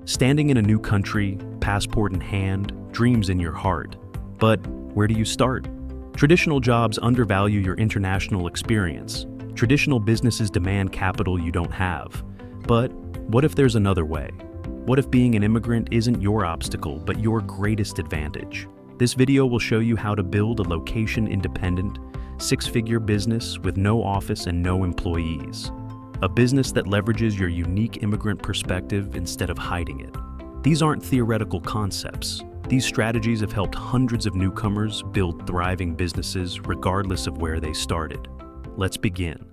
Standing in a new country, passport in hand, dreams in your heart. But where do you start? Traditional jobs undervalue your international experience. Traditional businesses demand capital you don't have. But what if there's another way? What if being an immigrant isn't your obstacle, but your greatest advantage? This video will show you how to build a location-independent, six-figure business with no office and no employees. A business that leverages your unique immigrant perspective instead of hiding it. These aren't theoretical concepts. These strategies have helped hundreds of newcomers build thriving businesses regardless of where they started. Let's begin.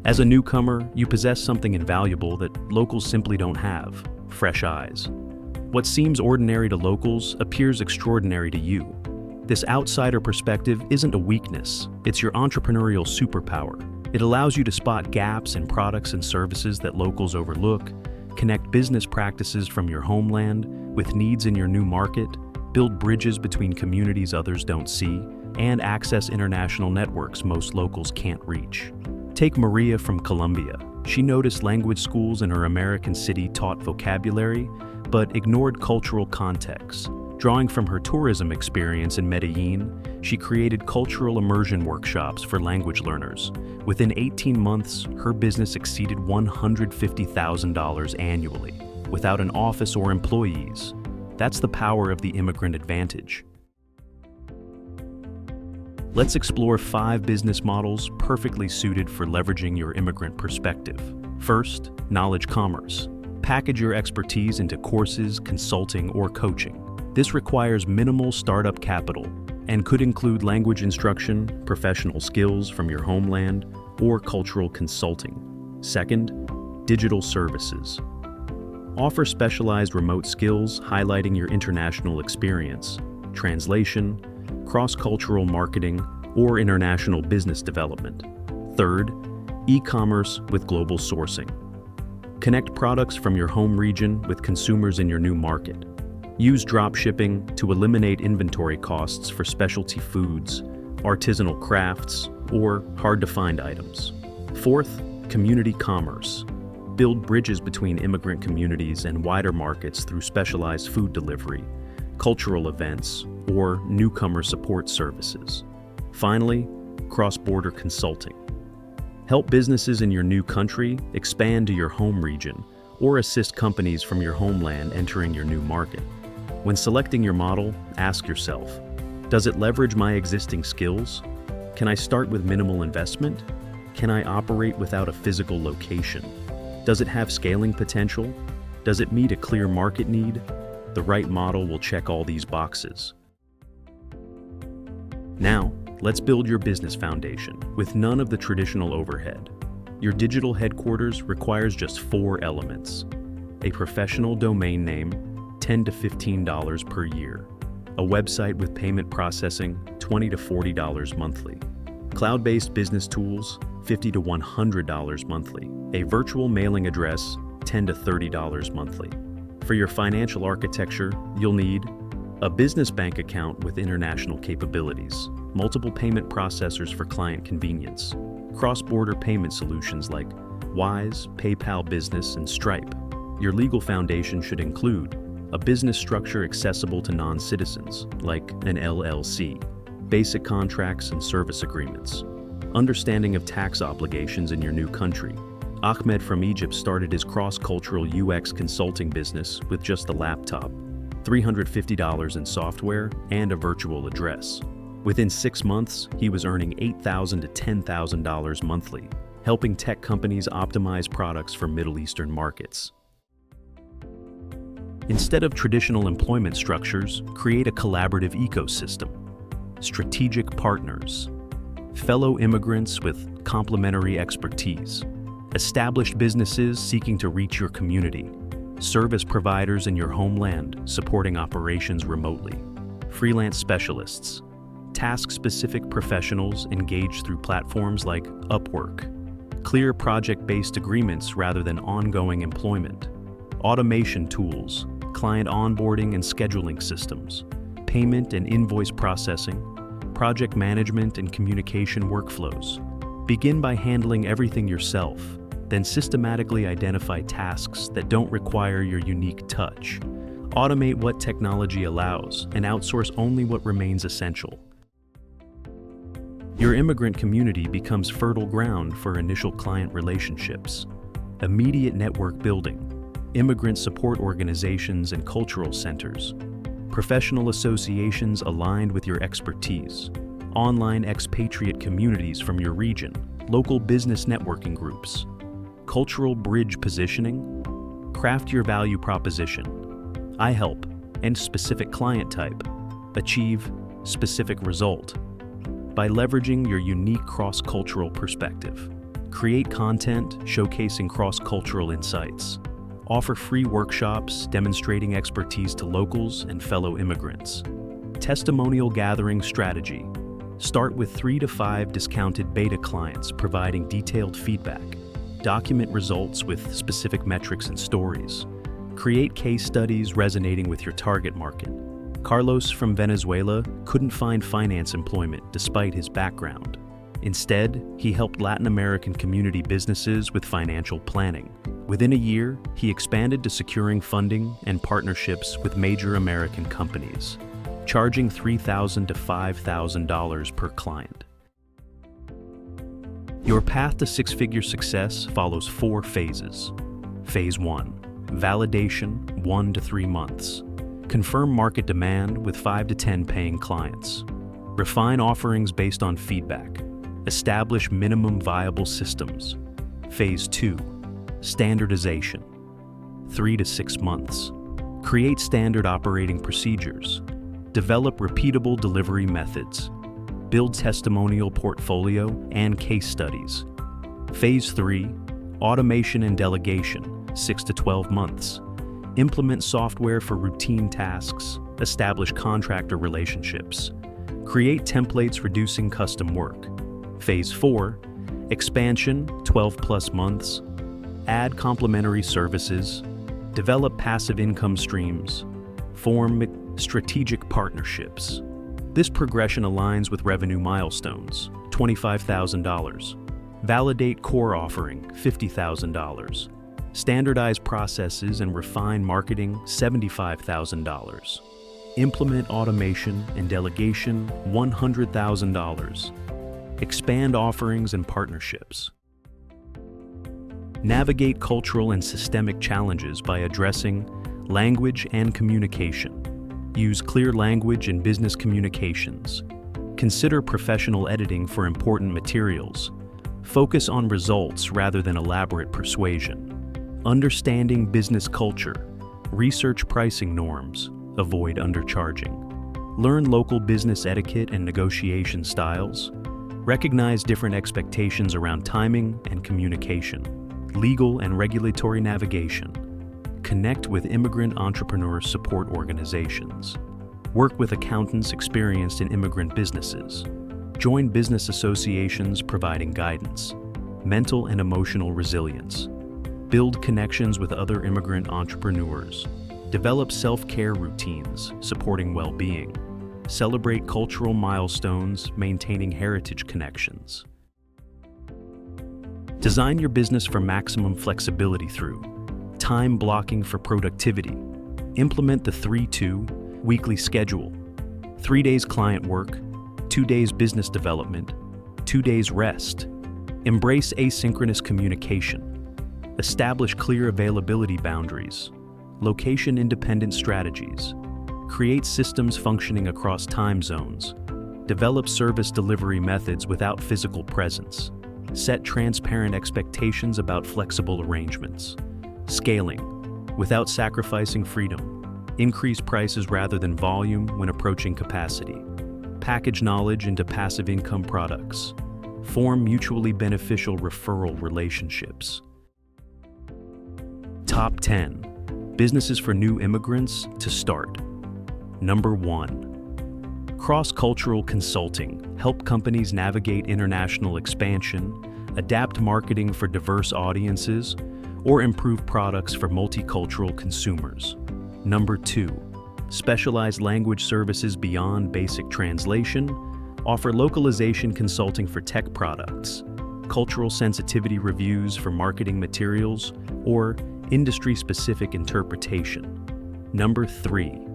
As a newcomer, you possess something invaluable that locals simply don't have: fresh eyes. What seems ordinary to locals appears extraordinary to you. This outsider perspective isn't a weakness, it's your entrepreneurial superpower. It allows you to spot gaps in products and services that locals overlook, connect business practices from your homeland with needs in your new market, build bridges between communities others don't see, and access international networks most locals can't reach. Take Maria from Colombia. She noticed language schools in her American city taught vocabulary, but ignored cultural context. Drawing from her tourism experience in Medellin, she created cultural immersion workshops for language learners. Within 18 months, her business exceeded $150,000 annually, without an office or employees. That's the power of the immigrant advantage. Let's explore 5 business models perfectly suited for leveraging your immigrant perspective. First, knowledge commerce. Package your expertise into courses, consulting, or coaching. This requires minimal startup capital and could include language instruction, professional skills from your homeland, or cultural consulting. Second, digital services. Offer specialized remote skills highlighting your international experience, translation, cross-cultural marketing, or international business development. Third, e-commerce with global sourcing. Connect products from your home region with consumers in your new market. Use dropshipping to eliminate inventory costs for specialty foods, artisanal crafts, or hard-to-find items. Fourth, community commerce. Build bridges between immigrant communities and wider markets through specialized food delivery, cultural events, or newcomer support services. Finally, cross-border consulting. Help businesses in your new country expand to your home region, or assist companies from your homeland entering your new market. When selecting your model, ask yourself, does it leverage my existing skills? Can I start with minimal investment? Can I operate without a physical location? Does it have scaling potential? Does it meet a clear market need? The right model will check all these boxes. Now, let's build your business foundation with none of the traditional overhead. Your digital headquarters requires just 4 elements: a professional domain name, $10 to $15 per year, a website with payment processing, $20 to $40 monthly, cloud-based business tools, $50 to $100 monthly, a virtual mailing address, $10 to $30 monthly. For your financial architecture, you'll need a business bank account with international capabilities, multiple payment processors for client convenience, cross-border payment solutions like Wise, PayPal Business, and Stripe. Your legal foundation should include a business structure accessible to non-citizens, like an LLC, basic contracts and service agreements, understanding of tax obligations in your new country. Ahmed from Egypt started his cross-cultural UX consulting business with just a laptop, $350 in software, and a virtual address. Within 6 months, he was earning $8,000 to $10,000 monthly, helping tech companies optimize products for Middle Eastern markets. Instead of traditional employment structures, create a collaborative ecosystem. Strategic partners. Fellow immigrants with complementary expertise. Established businesses seeking to reach your community. Service providers in your homeland supporting operations remotely. Freelance specialists. Task-specific professionals engaged through platforms like Upwork. Clear project-based agreements rather than ongoing employment. Automation tools, client onboarding and scheduling systems, payment and invoice processing, project management and communication workflows. Begin by handling everything yourself. Then systematically identify tasks that don't require your unique touch. Automate what technology allows and outsource only what remains essential. Your immigrant community becomes fertile ground for initial client relationships. Immediate network building, immigrant support organizations and cultural centers, professional associations aligned with your expertise, online expatriate communities from your region, local business networking groups, cultural bridge positioning, craft your value proposition. I help, and specific client type, achieve specific result. By leveraging your unique cross-cultural perspective, create content showcasing cross-cultural insights. Offer free workshops demonstrating expertise to locals and fellow immigrants. Testimonial gathering strategy. Start with 3 to 5 discounted beta clients providing detailed feedback. Document results with specific metrics and stories. Create case studies resonating with your target market. Carlos from Venezuela couldn't find finance employment despite his background. Instead, he helped Latin American community businesses with financial planning. Within a year, he expanded to securing funding and partnerships with major American companies, charging $3,000 to $5,000 per client. Your path to six-figure success follows 4 phases. Phase 1, validation, 1 to 3 months. Confirm market demand with 5 to 10 paying clients. Refine offerings based on feedback. Establish minimum viable systems. Phase 2, standardization, 3 to 6 months. Create standard operating procedures. Develop repeatable delivery methods. Build testimonial portfolio and case studies. Phase 3, automation and delegation, 6 to 12 months. Implement software for routine tasks. Establish contractor relationships. Create templates reducing custom work. Phase 4, expansion, 12 plus months. Add complementary services. Develop passive income streams. Form strategic partnerships. This progression aligns with revenue milestones, $25,000. Validate core offering, $50,000. Standardize processes and refine marketing, $75,000. Implement automation and delegation, $100,000. Expand offerings and partnerships. Navigate cultural and systemic challenges by addressing language and communication. Use clear language in business communications. Consider professional editing for important materials. Focus on results rather than elaborate persuasion. Understanding business culture. Research pricing norms. Avoid undercharging. Learn local business etiquette and negotiation styles. Recognize different expectations around timing and communication. Legal and regulatory navigation. Connect with immigrant entrepreneur support organizations. Work with accountants experienced in immigrant businesses. Join business associations providing guidance. Mental and emotional resilience. Build connections with other immigrant entrepreneurs. Develop self-care routines, supporting well-being. Celebrate cultural milestones, maintaining heritage connections. Design your business for maximum flexibility through time blocking for productivity. Implement the 3-2 weekly schedule. 3 days client work, 2 days business development, 2 days rest. Embrace asynchronous communication. Establish clear availability boundaries. Location-independent strategies. Create systems functioning across time zones. Develop service delivery methods without physical presence. Set transparent expectations about flexible arrangements. Scaling, without sacrificing freedom. Increase prices rather than volume when approaching capacity. Package knowledge into passive income products. Form mutually beneficial referral relationships. Top 10 businesses for new immigrants to start. Number 1. Cross-cultural consulting. Help companies navigate international expansion, adapt marketing for diverse audiences, or improve products for multicultural consumers. Number 2. Specialized language services beyond basic translation. Offer localization consulting for tech products. cultural sensitivity reviews for marketing materials, or industry-specific interpretation. Number 3.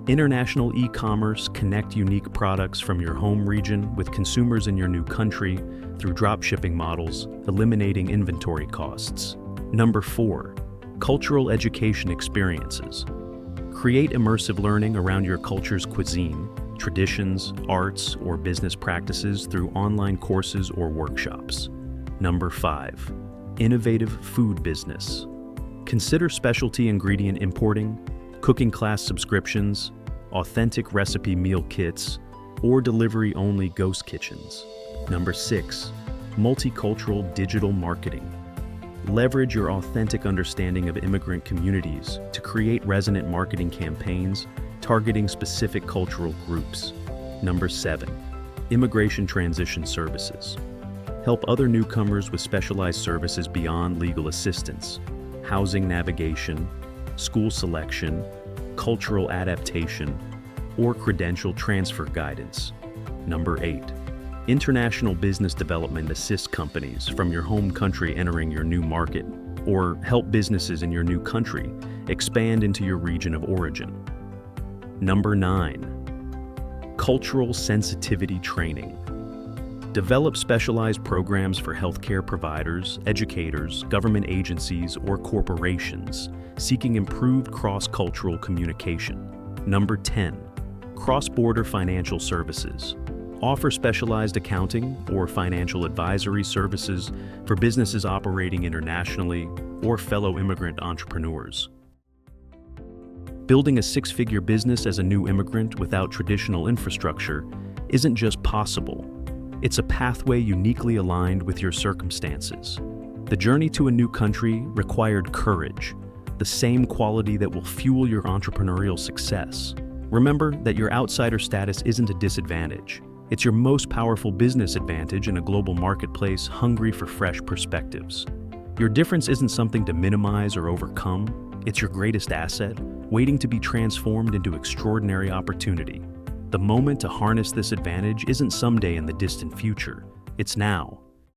International e-commerce. Connect unique products from your home region with consumers in your new country through dropshipping models, eliminating inventory costs. Number 4. Cultural education experiences. Create immersive learning around your culture's cuisine, traditions, arts, or business practices through online courses or workshops. Number 5. Innovative food business. Consider specialty ingredient importing, cooking class subscriptions, authentic recipe meal kits, or delivery-only ghost kitchens. Number 6. Multicultural digital marketing. Leverage your authentic understanding of immigrant communities to create resonant marketing campaigns targeting specific cultural groups. Number 7. Immigration transition services. Help other newcomers with specialized services beyond legal assistance, housing navigation, school selection, cultural adaptation, or credential transfer guidance. Number 8. International business development. Assist companies from your home country entering your new market, or help businesses in your new country expand into your region of origin. Number 9. Cultural sensitivity training. Develop specialized programs for healthcare providers, educators, government agencies, or corporations seeking improved cross-cultural communication. Number 10. Cross-border financial services. Offer specialized accounting or financial advisory services for businesses operating internationally or fellow immigrant entrepreneurs. Building a six-figure business as a new immigrant without traditional infrastructure isn't just possible, it's a pathway uniquely aligned with your circumstances. The journey to a new country required courage, the same quality that will fuel your entrepreneurial success. Remember that your outsider status isn't a disadvantage. It's your most powerful business advantage in a global marketplace hungry for fresh perspectives. Your difference isn't something to minimize or overcome. It's your greatest asset, waiting to be transformed into extraordinary opportunity. The moment to harness this advantage isn't someday in the distant future. It's now.